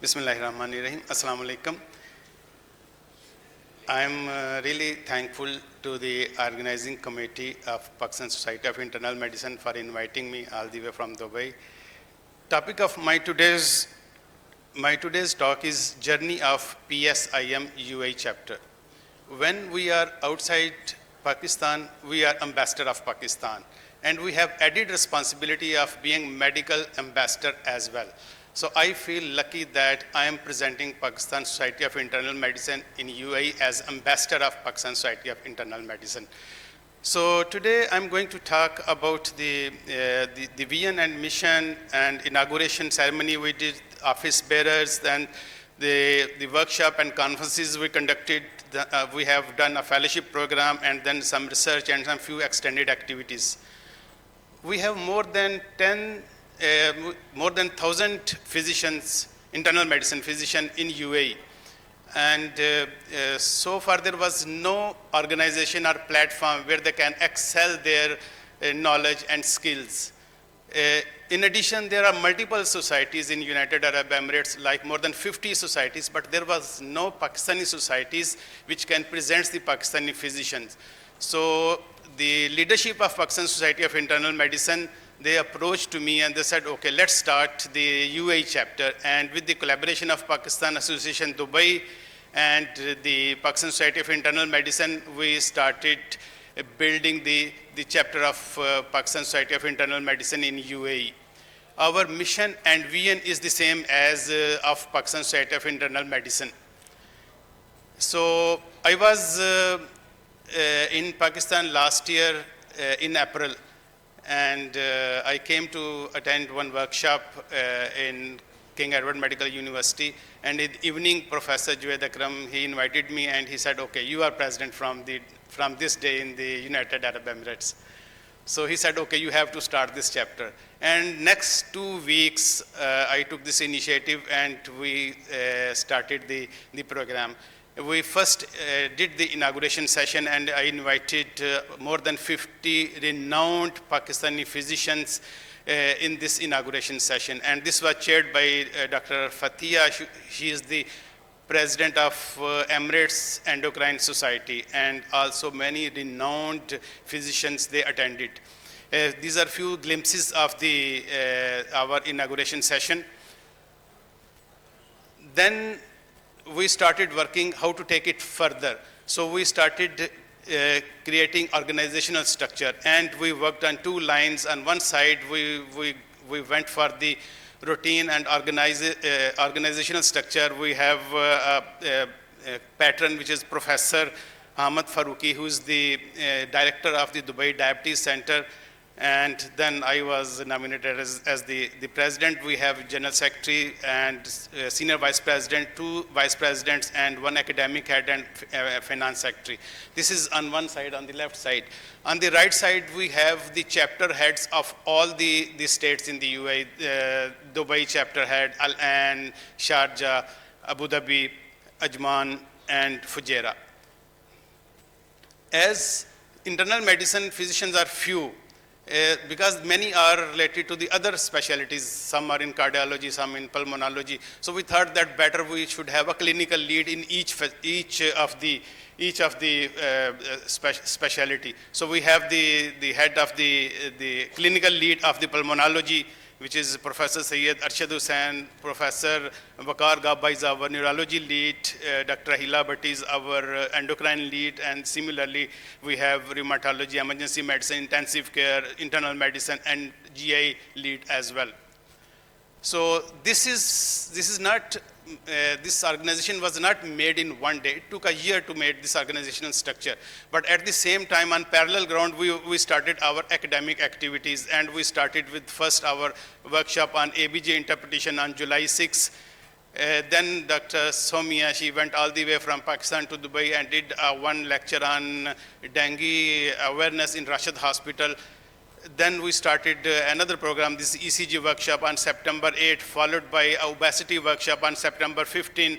Bismillahirrahmanirrahim. Assalamu alaikum. I am really thankful to the organizing committee of Pakistan Society of Internal Medicine for inviting me all the way from Dubai. Topic of my today's talk is Journey of PSIM UAE chapter. When we are outside Pakistan, we are ambassador of Pakistan, and we have added responsibility of being medical ambassador as well. So I feel lucky that I am presenting Pakistan Society of Internal Medicine in UAE as ambassador of Pakistan Society of Internal Medicine. So today I'm going to talk about the vision and mission and inauguration ceremony we did, office bearers, and the workshop and conferences we conducted. We have done a fellowship program and then some research and some few extended activities. We have more than 1,000 physicians, internal medicine physicians in UAE. And so far there was no organization or platform where they can excel their knowledge and skills. In addition, there are multiple societies in United Arab Emirates, like more than 50 societies, but there was no Pakistani societies which can present the Pakistani physicians. So the leadership of Pakistan Society of Internal Medicine, they approached to me and they said, okay, let's start the UAE chapter. And with the collaboration of Pakistan Association Dubai and the Pakistan Society of Internal Medicine, we started building the chapter of Pakistan Society of Internal Medicine in UAE. Our mission and vision is the same as of Pakistan Society of Internal Medicine. So I was in Pakistan last year in April, and I came to attend one workshop in King Edward Medical University, and in the evening, Professor Javed Akram, he invited me and he said, okay, you are president from this day in the United Arab Emirates. So he said, okay, you have to start this chapter. And next 2 weeks, I took this initiative and we started the program. We first did the inauguration session, and I invited more than 50 renowned Pakistani physicians in this inauguration session. And this was chaired by Dr. Fatia. She is the president of Emirates Endocrine Society, and also many renowned physicians, they attended. These are few glimpses of our inauguration session. Then we started working how to take it further. So we started creating organizational structure, and we worked on 2 lines. On one side, we went for the routine and organizational structure. We have a patron, which is Professor Ahmad Farooqi, who is the director of the Dubai Diabetes Center. And then I was nominated as the president. We have general secretary and senior vice president, 2 vice presidents, and 1 academic head and finance secretary. This is on one side, on the left side. On the right side, we have the chapter heads of all the states in the UAE, Dubai chapter head, Al Ain, Sharjah, Abu Dhabi, Ajman, and Fujairah. As internal medicine physicians are few, because many are related to the other specialties. Some are in cardiology, some in pulmonology. So we thought that better we should have a clinical lead in each of the specialty. So we have the head of the clinical lead of the pulmonology, which is Professor Syed Arshad Hussain. Professor Waqar Gabba is our neurology lead. Dr. Ahila Bhatt is our endocrine lead. And similarly, we have rheumatology, emergency medicine, intensive care, internal medicine, and GI lead as well. So this is not, this organization was not made in one day. It took a year to make this organizational structure. But at the same time, on parallel ground, we started our academic activities, and we started with first our workshop on ABJ interpretation on July 6. Then Dr. Somia, she went all the way from Pakistan to Dubai and did one lecture on dengue awareness in Rashid Hospital. Then we started another program, this ECG workshop on September 8, followed by a obesity workshop on September 15.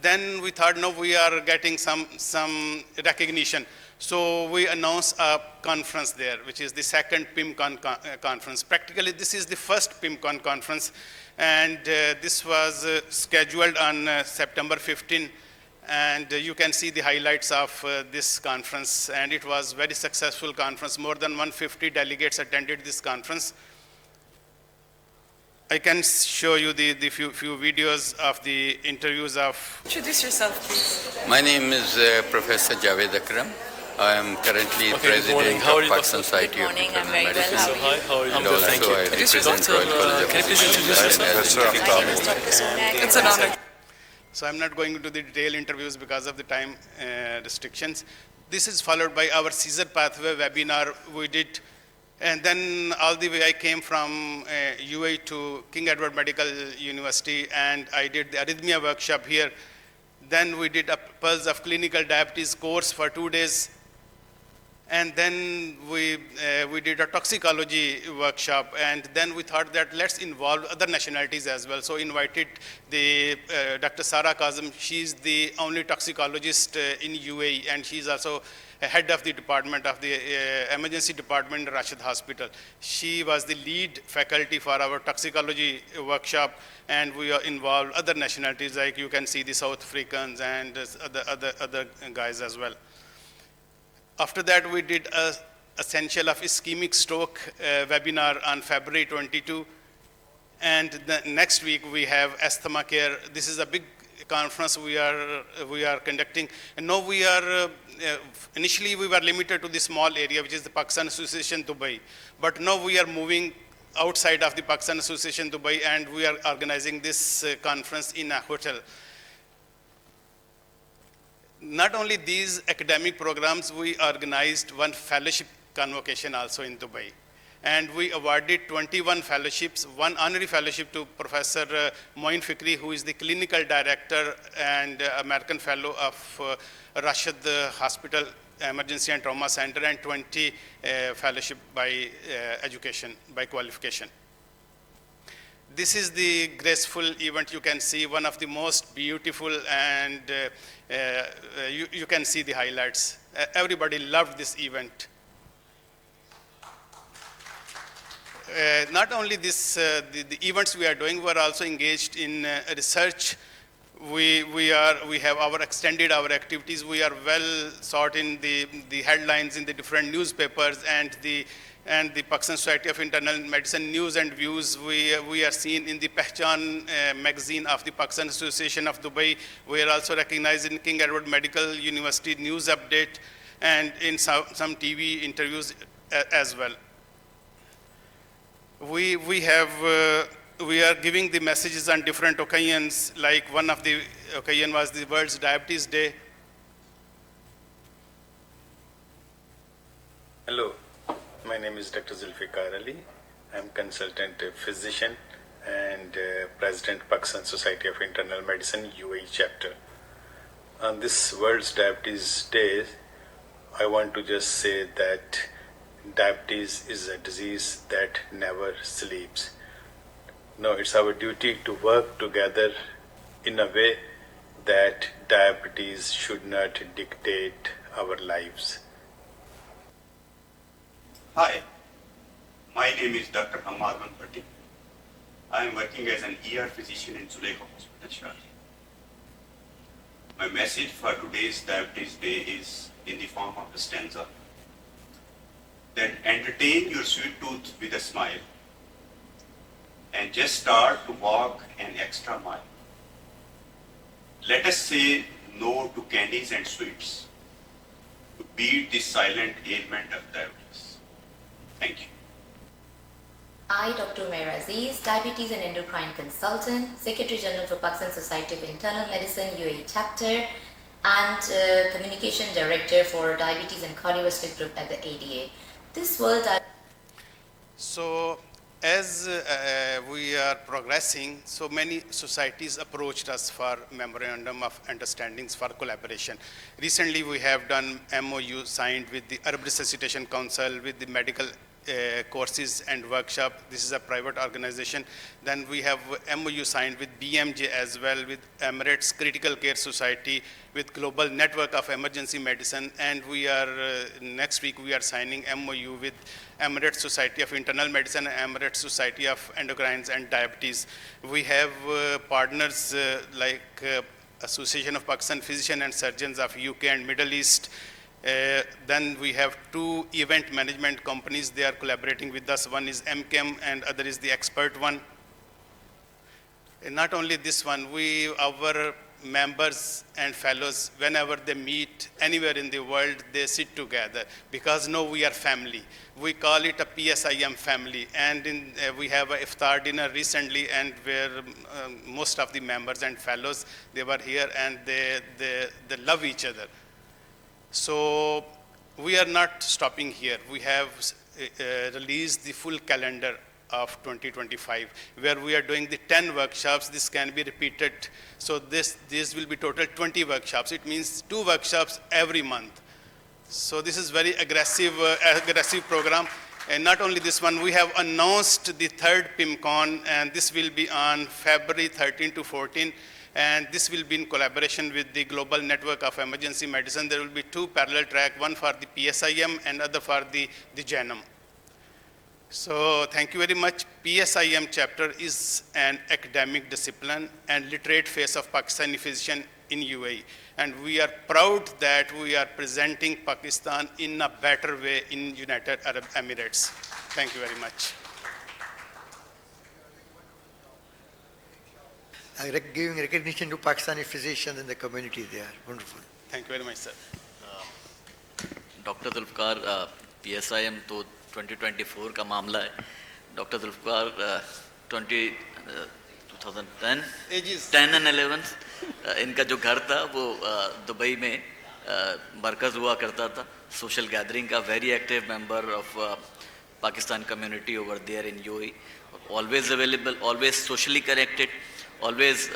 Then we thought, no, we are getting some recognition. So we announced a conference there, which is the second PIMCON conference. Practically, this is the first PIMCON conference And this was scheduled on September 15, and you can see the highlights of this conference, and it was very successful conference. More than 150 delegates attended this conference. I can show you the few videos of the interviews of. Introduce yourself, please. My name is Professor Javed Akram. I am currently president How are of you, Pakistan Doctor? Society of Good morning, I'm Internal very well. Medicine. How So, hi, how are you? And good, thank also you. I represent Doctor, Royal College of can you please introduce Physicians yourself? and It's an honor. So I'm not going into the detailed interviews because of the time restrictions. This is followed by our Caesar Pathway webinar we did. And then all the way I came from UAE to King Edward Medical University, and I did the arrhythmia workshop here. Then we did a Pulse of Clinical Diabetes course for 2 days. And then we did a toxicology workshop, and then we thought that let's involve other nationalities as well. So invited the Dr. Sara Kazim. She's the only toxicologist in UAE, and she's also head of the department of the emergency department in Rashid Hospital. She was the lead faculty for our toxicology workshop, and we involved other nationalities, like you can see the South Africans and other guys as well. After that, we did a essential of ischemic stroke webinar on February 22. And the next week we have asthma care. This is a big conference we are conducting. And now we are, initially we were limited to the small area, which is the Pakistan Association Dubai. But now we are moving outside of the Pakistan Association Dubai, and we are organizing this conference in a hotel. Not only these academic programs, we organized one fellowship convocation also in Dubai. And we awarded 21 fellowships, one honorary fellowship to Professor Moin Fikri, who is the clinical director and American fellow of Rashid Hospital Emergency and Trauma Center, and 20 fellowship by education, by qualification. This is the graceful event. You can see one of the most beautiful, and you can see the highlights. Everybody loved this event. Not only this, the events we are doing, we are also engaged in research. We have extended our activities. We are well sought in the headlines in the different newspapers, and the Pakistan Society of Internal Medicine News and Views. We are seen in the Pehchan magazine of the Pakistan Association of Dubai. We are also recognized in King Edward Medical University News Update, and in some TV interviews as well. We are giving the messages on different occasions, like one of the occasion was the World's Diabetes Day. Hello. My name is Dr. Zulfikar Ali. I'm consultant physician and president Pakistan Society of Internal Medicine UAE chapter. On this World's Diabetes Day, I want to just say that diabetes is a disease that never sleeps. No, it's our duty to work together in a way that diabetes should not dictate our lives. Hi, my name is Dr. Hamad Manpati. I am working as an ER physician in Zuleika Hospital, Sharjah. My message for today's Diabetes Day is in the form of a stanza. That entertain your sweet tooth with a smile and just start to walk an extra mile. Let us say no to candies and sweets to beat the silent ailment of diabetes. Thank you. I, Dr. Umair Aziz, Diabetes and Endocrine Consultant, Secretary General for Pakistan Society of Internal Medicine UAE Chapter, and Communication Director for Diabetes and Cardiovascular Group at the ADA. This World So as we are progressing, so many societies approached us for memorandum of understandings for collaboration. Recently, we have done MOU signed with the Arab Resuscitation Council, with the Medical courses and workshop. This is a private organization. Then we have MOU signed with BMJ as well, with Emirates Critical Care Society, with Global Network of Emergency Medicine, and we are, next week we are signing MOU with Emirates Society of Internal Medicine and Emirates Society of Endocrines and Diabetes. We have partners like Association of Pakistan Physicians and Surgeons of UK and Middle East. Then we have 2 event management companies. They are collaborating with us. One is MChem and other is the Expert One. And not only this one, our members and fellows, whenever they meet anywhere in the world, they sit together because now we are family. We call it a PSIM family, and we have a iftar dinner recently, and where most of the members and fellows, they were here, and they love each other. So we are not stopping here. We have released the full calendar of 2025, where we are doing the 10 workshops. This can be repeated. So this will be total 20 workshops. It means 2 workshops every month. So this is very aggressive program. And not only this one, we have announced the 3rd PIMCON, and this will be on February 13 to 14. And this will be in collaboration with the Global Network of Emergency Medicine. There will be 2 parallel tracks, one for the PSIM and other for the JANM. So thank you very much. PSIM chapter is an academic discipline and literate face of Pakistani physician in UAE. And we are proud that we are presenting Pakistan in a better way in United Arab Emirates. Thank you very much. Giving recognition to Pakistani physicians in the community there. Wonderful. Thank you very much, sir. Doctor Zulfiqar PSIM तो 2024 का मामला है. Doctor Zulfiqar 2010 10 and 11 इनका जो घर था वो Dubai में मरकज़ हुआ करता था, सोशल गैदरिंग का. Very active member of Pakistan community over there in UAE, always available, always socially connected, always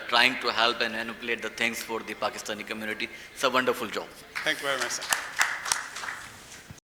trying to help and manipulate the things for the Pakistani community. It's a wonderful job. Thank you very much, sir.